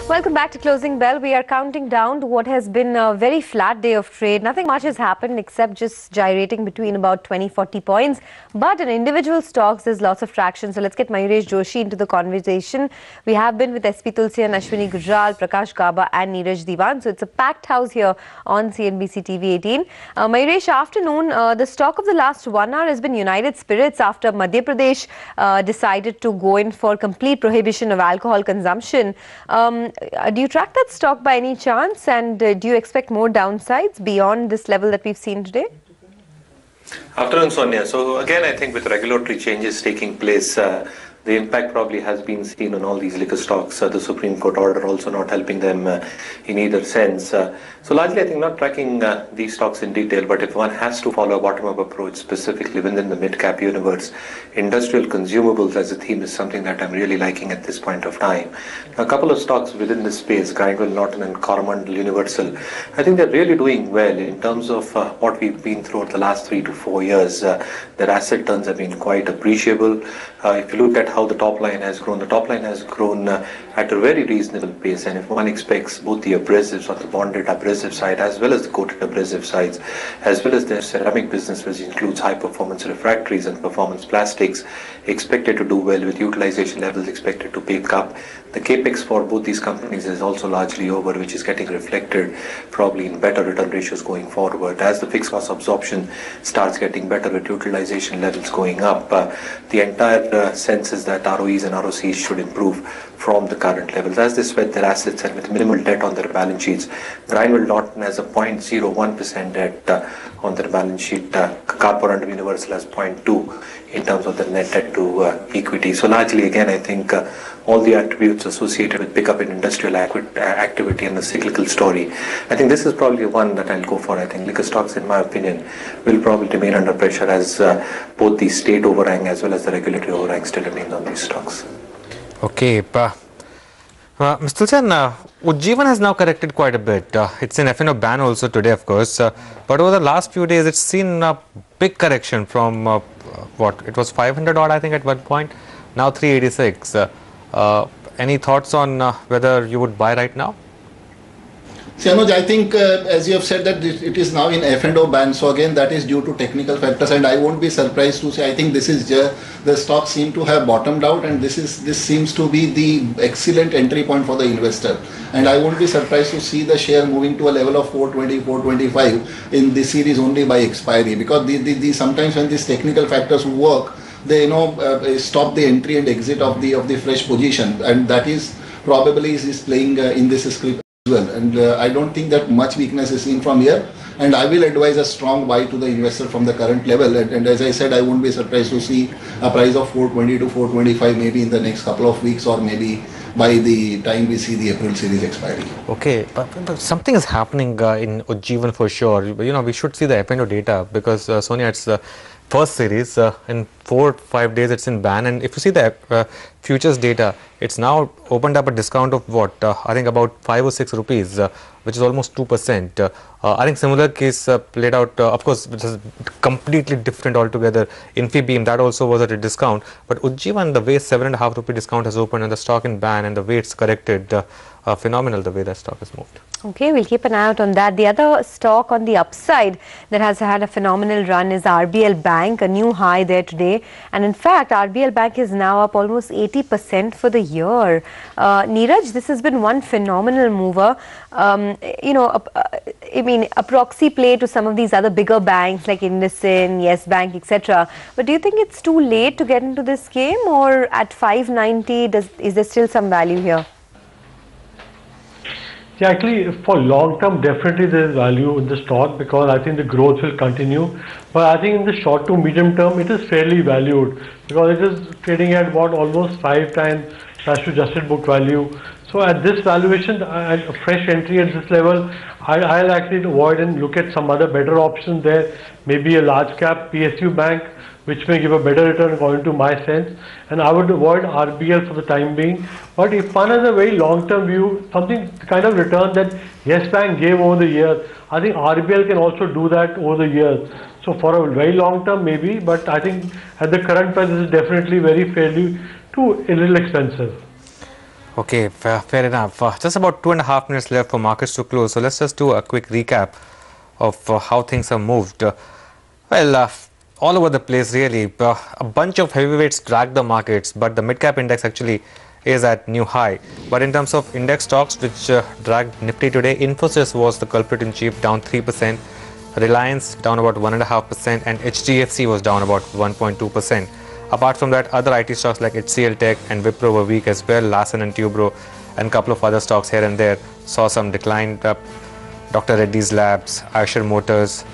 Welcome back to Closing Bell. We are counting down to what has been a very flat day of trade. Nothing much has happened except just gyrating between about 20-40 points. But in individual stocks, there's lots of traction. So let's get Mayuresh Joshi into the conversation. We have been with SP Tulsian, Ashwini Gujral, Prakash Gaba and Neeraj Diwan. So it's a packed house here on CNBC TV 18. Mayuresh, afternoon, the stock of the last 1 hour has been United Spirits after Madhya Pradesh decided to go in for complete prohibition of alcohol consumption. Do you track that stock by any chance, and do you expect more downsides beyond this level that we've seen today? Afternoon, Sonia. So again, I think with regulatory changes taking place, the impact probably has been seen on all these liquor stocks. The Supreme Court order also not helping them in either sense. So largely, I think not tracking these stocks in detail, but if one has to follow a bottom-up approach, specifically within the mid-cap universe, industrial consumables as a theme is something that I'm really liking at this point of time. A couple of stocks within this space, Grindwell, Norton and Coromandel Universal, I think they're really doing well in terms of what we've been through over the last 3 to 4 years. Their asset turns have been quite appreciable. If you look at how the top line has grown, at a very reasonable pace, and if one expects both the abrasives or the bonded abrasive side as well as the coated abrasive sides, as well as their ceramic business, which includes high performance refractories and performance plastics, expected to do well with utilization levels expected to pick up. The capex for both these companies is also largely over, which is getting reflected probably in better return ratios going forward. As the fixed cost absorption starts getting better with utilization levels going up, the entire sense is that ROEs and ROCs should improve from the current levels. As they sweat their assets and with minimal debt on their balance sheets, Grindwell Norton has a 0.01% debt on their balance sheet. Coromandel Universal has 0.2 in terms of the net debt to equity. So largely, again, I think all the attributes associated with pickup in industrial activity and the cyclical story, I think this is probably one that I'll go for. I think liquor stocks, in my opinion, will probably remain under pressure as both the state overhang as well as the regulatory overhang still remains on these stocks. Okay, Mr. Tulsian, Ujjivan has now corrected quite a bit. It's in F&O ban also today, of course, but over the last few days, it's seen a big correction from what it was 500 odd, I think, at one point, now 386. Any thoughts on whether you would buy right now? See, Anuj, I think as you have said that it is now in F&O ban, so again that is due to technical factors, and I won't be surprised to say I think this is the stocks seem to have bottomed out, and this seems to be the excellent entry point for the investor, and I won't be surprised to see the share moving to a level of 420, 425 in this series only by expiry, because the sometimes when these technical factors work, they stop the entry and exit of the fresh position, and that is probably is playing in this script as well. And I don't think that much weakness is seen from here, and I will advise a strong buy to the investor from the current level, and as I said, I won't be surprised to see a price of 420 to 425 maybe in the next couple of weeks, or maybe by the time we see the April series expiry. Okay, but something is happening in Ujjivan for sure. We should see the F&O data because Sonia, it's the first series in 4-5 days it's in ban, and if you see the futures data, it's now opened up a discount of what I think about 5 or 6 rupees, which is almost 2%. I think similar case played out, of course, which is completely different altogether. Infibeam, that also was at a discount, but Ujjivan, the way 7.5 rupee discount has opened and the stock in ban and the way it's corrected, phenomenal the way that stock has moved. Okay, we'll keep an eye out on that. The other stock on the upside that has had a phenomenal run is RBL Bank, a new high there today. And in fact, RBL Bank is now up almost 80% for the year. Neeraj, this has been one phenomenal mover. I mean, a proxy play to some of these other bigger banks like IndusInd, Yes Bank, etc. But do you think it's too late to get into this game, or at 590, is there still some value here? Yeah, actually, for long term, definitely there is value in the stock because I think the growth will continue. But I think in the short to medium term, it is fairly valued because it is trading at what, almost 5 times cash to adjusted book value. So at this valuation, a fresh entry at this level, I'll actually avoid and look at some other better options there. Maybe a large cap PSU bank, which may give a better return according to my sense, and I would avoid RBL for the time being. But if one has a very long-term view, something kind of return that Yes Bank gave over the years, I think RBL can also do that over the years. So for a very long term maybe, but I think at the current price this is definitely very fairly a little expensive. Okay, fair enough. Just about 2.5 minutes left for markets to close. So let's just do a quick recap of how things have moved. All over the place really. A bunch of heavyweights dragged the markets, but the mid-cap index actually is at new high. But in terms of index stocks which dragged Nifty today, Infosys was the culprit in chief, down 3%. Reliance down about 1.5%, and HDFC was down about 1.2%. Apart from that, other IT stocks like HCL Tech and Wipro were weak as well. Larsen and Tubro and a couple of other stocks here and there saw some decline. Dr. Reddy's Labs, Eicher Motors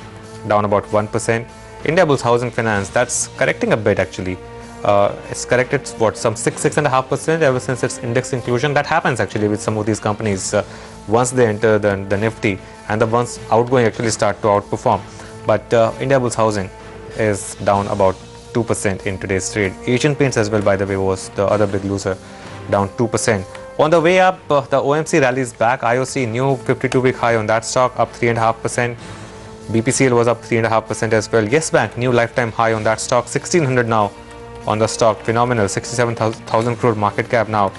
down about 1%. Indiabulls Housing Finance, that's correcting a bit actually. It's corrected what, some 6.5% ever since its index inclusion. That happens actually with some of these companies once they enter the Nifty, and the ones outgoing actually start to outperform. But Indiabulls Housing is down about 2% in today's trade. Asian Paints as well, by the way, was the other big loser, down 2%. On the way up, the OMC rallies back. IOC new 52-week high on that stock, up 3.5%. BPCL was up 3.5% as well. Yes Bank, new lifetime high on that stock, 1600 now on the stock. Phenomenal, 67,000 crore market cap now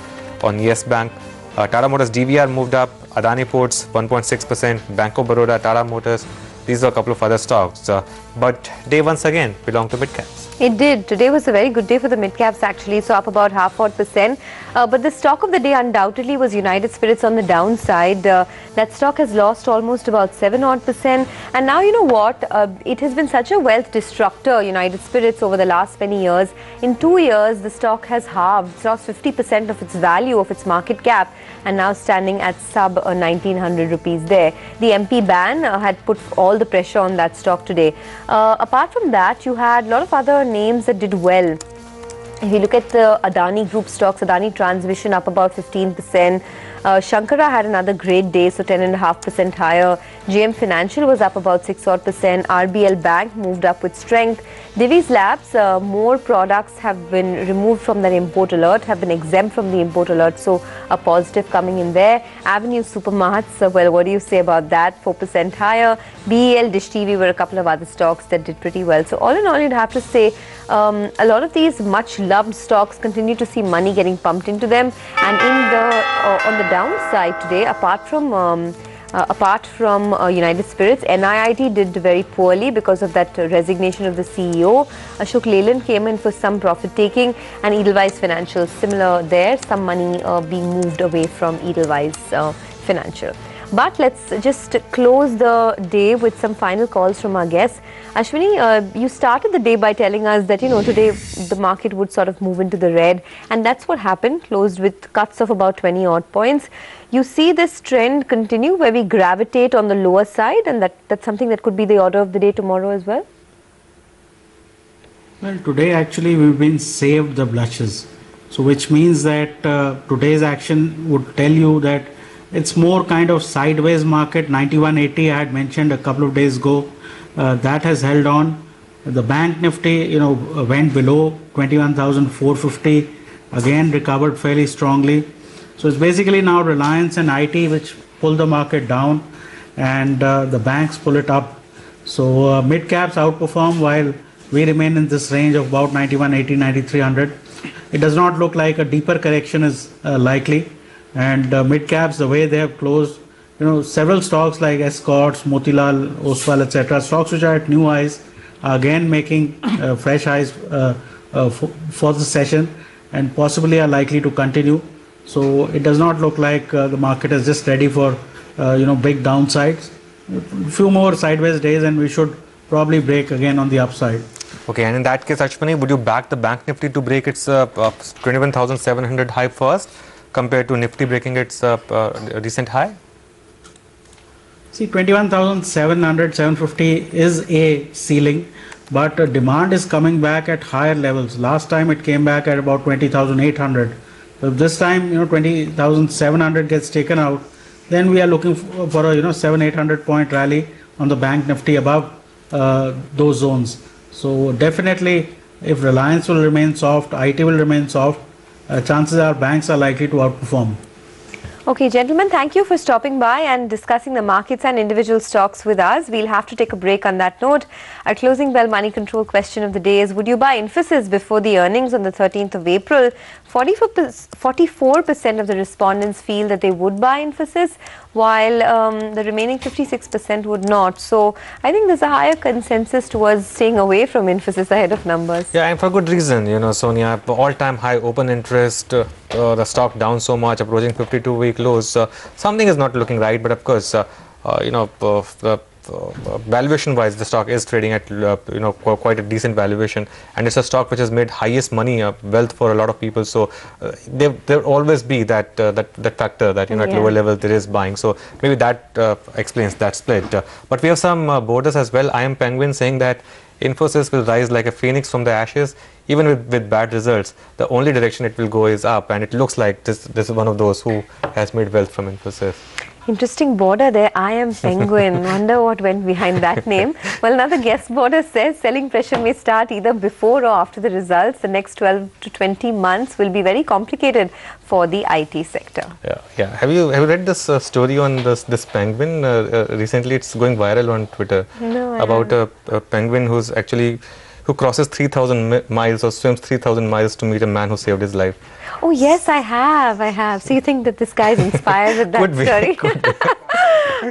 on Yes Bank. Tata Motors DVR moved up. Adani Ports 1.6%. Bank of Baroda, Tata Motors. These are a couple of other stocks. But day once again belonged to mid-caps. It did. Today was a very good day for the mid-caps actually, so up about 0.5%. But the stock of the day undoubtedly was United Spirits on the downside. That stock has lost almost about 7%. And now you know what? It has been such a wealth destructor, United Spirits, over the last many years. In 2 years, the stock has halved. It's lost 50% of its value, of its market cap, and now standing at sub 1900 rupees there. The MP ban had put all the pressure on that stock today. Apart from that, you had a lot of other names that did well. If you look at the Adani Group stocks, Adani Transmission up about 15%. Shankara had another great day, so 10.5% higher. JM Financial was up about 6%. RBL Bank moved up with strength. Divi's Labs, more products have been removed from that import alert, have been exempt from the import alert, so a positive coming in there. Avenue Supermarts, well, what do you say about that? 4% higher. BEL, Dish TV were a couple of other stocks that did pretty well. So all in all, you'd have to say a lot of these much loved stocks continue to see money getting pumped into them. And in the on the downside today, apart from United Spirits, NIIT did very poorly because of that resignation of the CEO. Ashok Leyland came in for some profit taking, and Edelweiss Financial similar there, some money being moved away from Edelweiss Financial. But let's just close the day with some final calls from our guests. Ashwini, you started the day by telling us that, you know, today the market would sort of move into the red, and that's what happened, closed with cuts of about 20 odd points. You see this trend continue where we gravitate on the lower side, and that's something that could be the order of the day tomorrow as well? Well, today actually we've been saved the blushes. So which means that today's action would tell you that it's more kind of sideways market. 9180 I had mentioned a couple of days ago, that has held on. The Bank Nifty, you know, went below 21,450, again recovered fairly strongly. So it's basically now Reliance and IT which pull the market down, and the banks pull it up. So mid caps outperform while we remain in this range of about 9180, 9300. It does not look like a deeper correction is likely. And mid caps, the way they have closed, you know, several stocks like Escorts, Motilal, Oswal, etc., stocks which are at new highs, are again making fresh highs for the session, and possibly are likely to continue. So it does not look like the market is just ready for you know, big downsides. A few more sideways days, and we should probably break again on the upside. Okay, and in that case, Ashwini, would you back the Bank Nifty to break its 21,700 high first, compared to Nifty breaking its recent high? See, 21,700, 750 is a ceiling, but demand is coming back at higher levels. Last time it came back at about 20,800. So if this time, you know, 20,700 gets taken out, then we are looking for a, you know, 700-800 point rally on the Bank Nifty above those zones. So definitely, if Reliance will remain soft, IT will remain soft, chances are banks are likely to outperform. Okay, gentlemen, thank you for stopping by and discussing the markets and individual stocks with us. We'll have to take a break on that note. Our closing bell money control question of the day is, would you buy Infosys before the earnings on the 13th of April? 44% of the respondents feel that they would buy Infosys, while the remaining 56% would not. So I think there's a higher consensus towards staying away from Infosys ahead of numbers. Yeah, and for good reason, you know, Sonia, all-time high open interest, the stock down so much, approaching 52-week lows. Something is not looking right, but of course, valuation-wise, the stock is trading at quite a decent valuation, and it's a stock which has made highest money wealth for a lot of people. So there always be that factor that at lower level there is buying. So maybe that explains that split. But we have some borders as well. I am Penguin saying that Infosys will rise like a phoenix from the ashes, even with bad results. The only direction it will go is up, and it looks like this is one of those who has made wealth from Infosys. Interesting border there. I am Penguin. Wonder what went behind that name. Well, another guest border says selling pressure may start either before or after the results. The next 12 to 20 months will be very complicated for the IT sector. Yeah. Have you read this story on this penguin? Recently, it's going viral on Twitter. No, about a penguin who crosses 3,000 miles or swims 3,000 miles to meet a man who saved his life. Oh yes, I have. So you think that this guy is inspired with that story?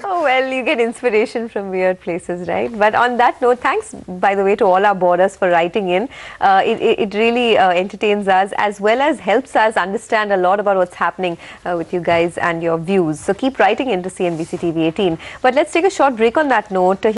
Oh well, you get inspiration from weird places, right? But on that note, thanks by the way to all our boarders for writing in. It really entertains us as well as helps us understand a lot about what's happening with you guys and your views. So keep writing into CNBC TV 18. But let's take a short break on that note.